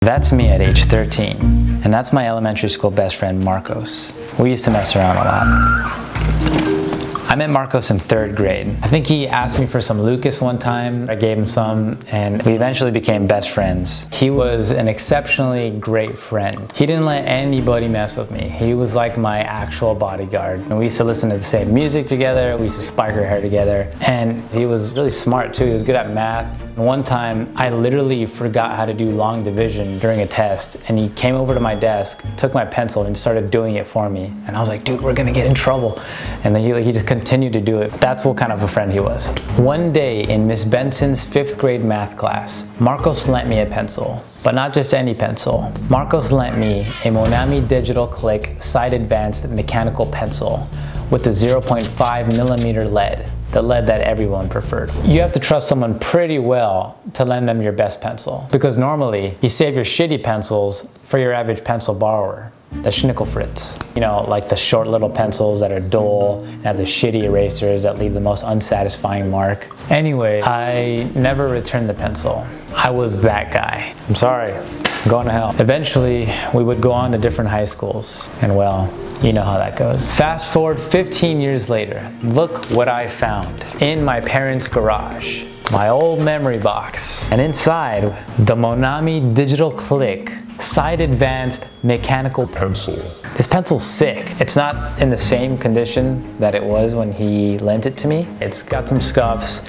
That's me at age 13, and that's my elementary school best friend, Marcos. We used to mess around a lot. I met Marcos in 3rd grade. I think he asked me for some Lucas one time. I gave him some, and we eventually became best friends. He was an exceptionally great friend. He didn't let anybody mess with me. He was like my actual bodyguard. And we used to listen to the same music together. We used to spike our hair together. And he was really smart too. He was good at math. And one time, I literally forgot how to do long division during a test, and he came over to my desk, took my pencil, and started doing it for me. And I was like, dude, we're gonna get in trouble. And then he just continued to do it. That's what kind of a friend he was. One day in Miss Benson's 5th grade math class, Marcos lent me a pencil. But not just any pencil. Marcos lent me a Monami Digital Click Side Advanced Mechanical Pencil with the 0.5 millimeter lead. The lead that everyone preferred. You have to trust someone pretty well to lend them your best pencil, because normally you save your shitty pencils for your average pencil borrower, the Schnickelfritz. You know, like the short little pencils that are dull and have the shitty erasers that leave the most unsatisfying mark. Anyway, I never returned the pencil. I was that guy. I'm sorry, I'm going to hell. Eventually, we would go on to different high schools, and well, you know how that goes. Fast forward 15 years later, look what I found in my parents' garage. My old memory box. And inside, the Monami Digital Click Side Advanced Mechanical Pencil. This pencil's sick. It's not in the same condition that it was when he lent it to me. It's got some scuffs,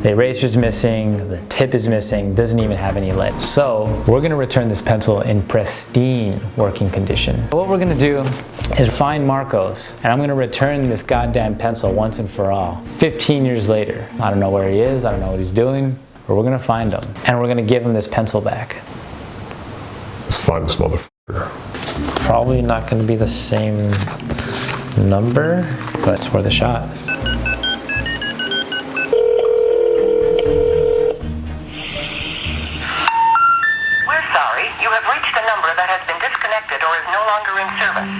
the eraser's missing, the tip is missing, doesn't even have any lead. So we're gonna return this pencil in pristine working condition. What we're gonna do is find Marcos, and I'm gonna return this goddamn pencil once and for all. 15 years later. I don't know where he is, I don't know what he's doing, but we're gonna find him, and we're gonna give him this pencil back. Let's find this motherfucker. Probably not gonna be the same number, but it's worth a shot. We're sorry, you have reached a number that has been disconnected or is no longer in service.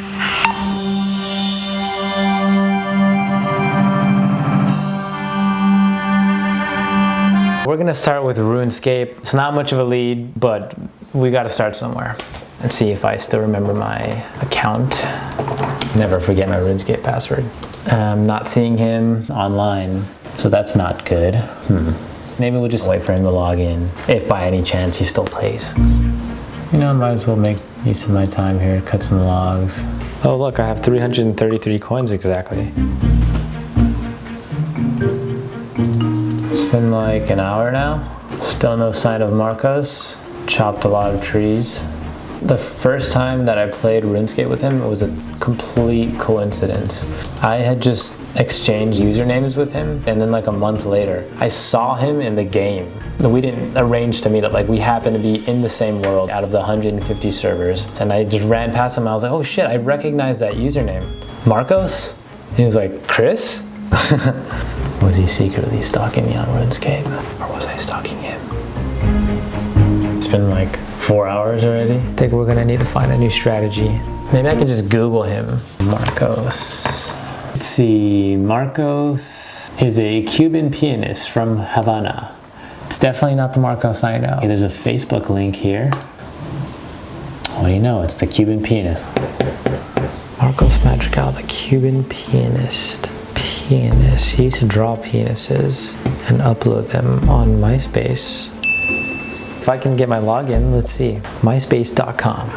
We're gonna start with Runescape. It's not much of a lead, but we gotta start somewhere. Let's see if I still remember my account. Never forget my Runescape password. I'm not seeing him online, so that's not good. Maybe we'll just wait for him to log in, if by any chance he still plays. You know, I might as well make use of my time here, cut some logs. Oh look, I have 333 coins exactly. It's been like an hour now. Still no sign of Marcos. Chopped a lot of trees. The first time that I played RuneScape with him, it was a complete coincidence. I had just exchanged usernames with him, and then like a month later, I saw him in the game. We didn't arrange to meet up, like we happened to be in the same world out of the 150 servers. And I just ran past him, and I was like, oh shit, I recognize that username. Marcos? He was like, Chris? Was he secretly stalking me on RuneScape? Or was I stalking him? It's been like 4 hours already. I think we're gonna need to find a new strategy. Maybe I can just Google him. Marcos. Let's see, Marcos is a Cuban pianist from Havana. It's definitely not the Marcos I know. Okay, there's a Facebook link here. What do you know? It's the Cuban pianist. Marcos Madrigal, the Cuban pianist. He used to draw penises and upload them on MySpace. If I can get my login, let's see. MySpace.com.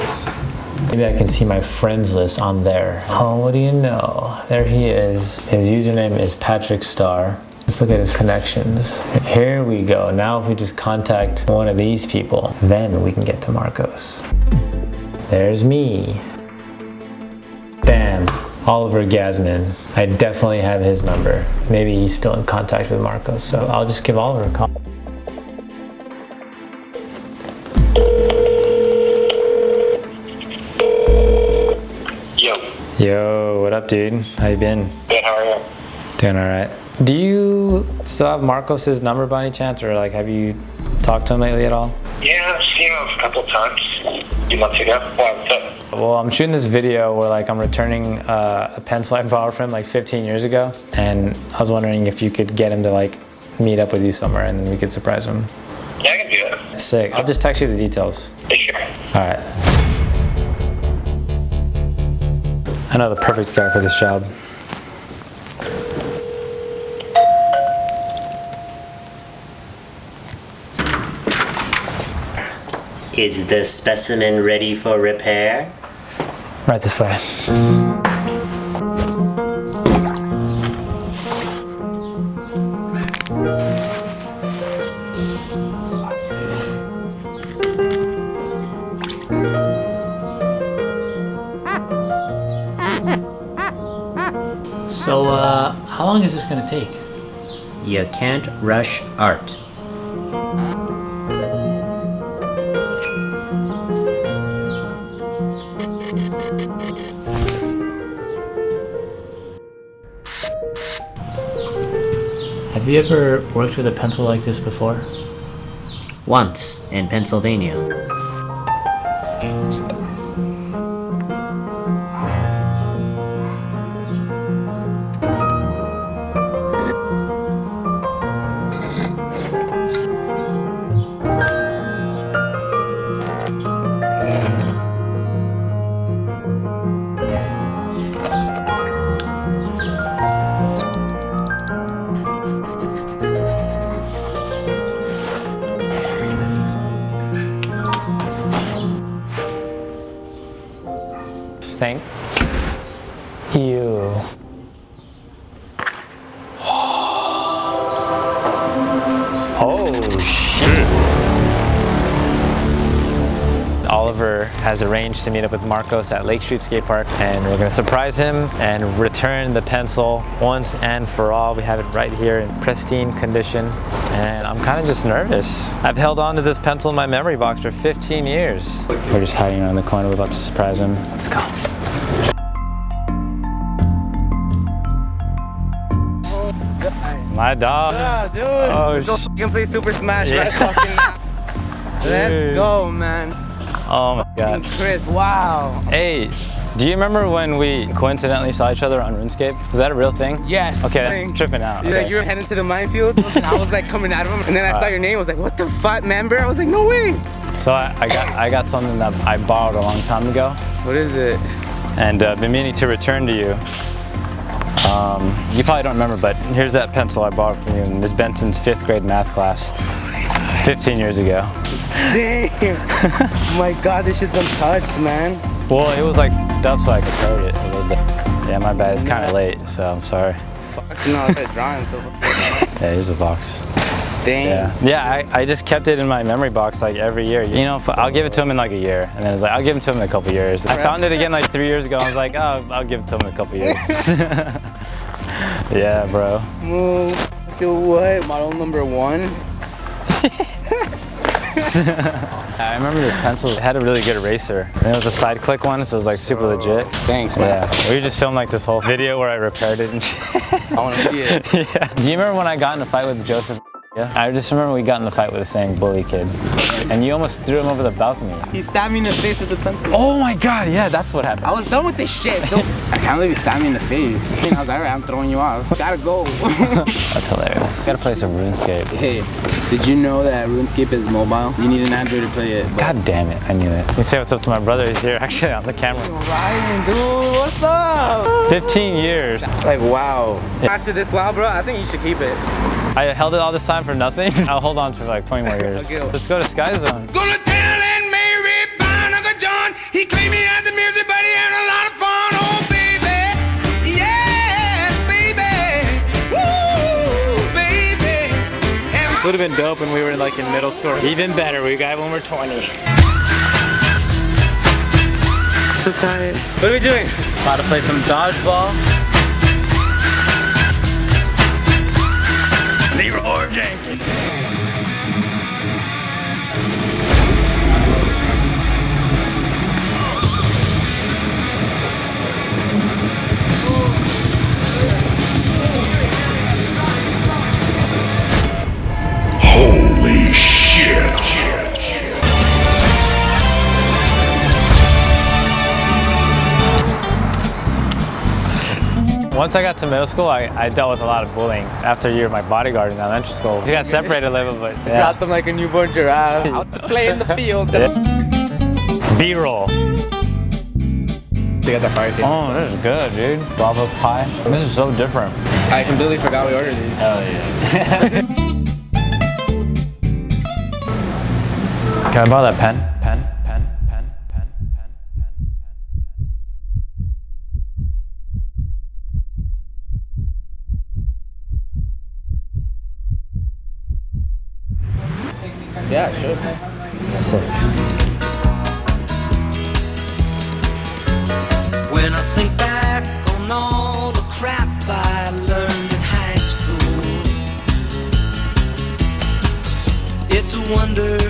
Maybe I can see my friends list on there. Oh, what do you know? There he is. His username is Patrick Star. Let's look at his connections. Here we go. Now if we just contact one of these people, then we can get to Marcos. There's me. Bam. Oliver Gasman. I definitely have his number. Maybe he's still in contact with Marcos, so I'll just give Oliver a call. Yo, what up, dude? How you been? Good, how are you? Doing all right. Do you still have Marcos's number by any chance, or like have you talked to him lately at all? Yeah, I've seen him a couple times. A few months ago. What's up? Well, I'm shooting this video where like I'm returning a pencil I borrowed from him like 15 years ago, and I was wondering if you could get him to like meet up with you somewhere and then we could surprise him. Yeah, I can do that. Sick. I'll just text you the details. Sure. All right. I know the perfect guy for this job. Is the specimen ready for repair? Right this way. So, how long is this gonna take? You can't rush art. Have you ever worked with a pencil like this before? Once in Pennsylvania. Thank you. Oh, shit. Oliver has arranged to meet up with Marcos at Lake Street Skate Park, and we're gonna surprise him and return the pencil once and for all. We have it right here in pristine condition, and I'm kind of just nervous. I've held on to this pencil in my memory box for 15 years. We're just hiding around the corner. We're about to surprise him. Let's go. My dog. Yeah, dude. Oh, Let's go fucking play Super Smash Yeah. right fucking now. Let's go, man. Oh my god. Chris, wow. Hey, do you remember when we coincidentally saw each other on Runescape? Was that a real thing? Yes. Okay, that's tripping out. Yeah, Okay. you were heading to the minefield, and I was like coming out of him, and then I saw your name. I was like, what the fuck, member? I was like, no way. So I got something that I borrowed a long time ago, What is it? and been meaning to return to you. You probably don't remember, but here's that pencil I borrowed from you in Ms. Benson's 5th grade math class 15 years ago. Damn. Oh my god, this shit's untouched, man. Well, it was like up so I could code it a little bit. Yeah, my bad. It's kind of late, so I'm sorry. Fuck, no, I started drawing, so. Yeah, here's the box. Damn. Yeah, I just kept it in my memory box like every year. You know, I'll give it to him in like a year, and then it's like I'll give it to him in a couple years. I found it again like 3 years ago. I was like, oh, I'll give it to him in a couple years. Yeah, bro. Move. Do what? Model number 1. I remember this pencil. It had a really good eraser. And it was a side click one, so it was like super legit. Thanks, man. Yeah, we just filmed like this whole video where I repaired it and shit. I want to see it. Yeah. Do you remember when I got in a fight with Joseph? Yeah. I just remember we got in the fight with the same bully kid, and you almost threw him over the balcony. He stabbed me in the face with the pencil. Oh my god, yeah, that's what happened. I was done with this shit. I can't believe you stabbed me in the face. I was like, alright, I'm throwing you off. Gotta go. That's hilarious. Gotta play some RuneScape. Hey, did you know that RuneScape is mobile? You need an Android to play it. God damn it, I knew that. You say what's up to my brother, he's here actually on the camera. Ryan, dude, what's up? 15 years. Like, wow. After this while, bro, I think you should keep it. I held it all this time for nothing. I'll hold on for like 20 more years. Okay. Let's go to Sky Zone. Gonna tell Aunt Mary about Uncle John. He claimed me as a music, but he had a lot of fun. Oh, baby. Yeah, baby. Woo, baby. This would have been dope when we were like in middle school. Even better, we got it when we're 20. So tired. What are we doing? About to play some dodgeball. Leroy Jenkins. Holy shit. Once I got to middle school, I dealt with a lot of bullying. After a year of my bodyguard in elementary school, we got separated a little bit. Yeah. Dropped him like a newborn giraffe. Out to play in the field. Yeah. B-roll. They got that fire taste. Oh, this is good, dude. Guava pie. This is so different. I completely forgot we ordered these. Hell yeah. Can I borrow that pen? Pen? Yeah, sure. Sick. When I think back on all the crap I learned in high school, it's a wonder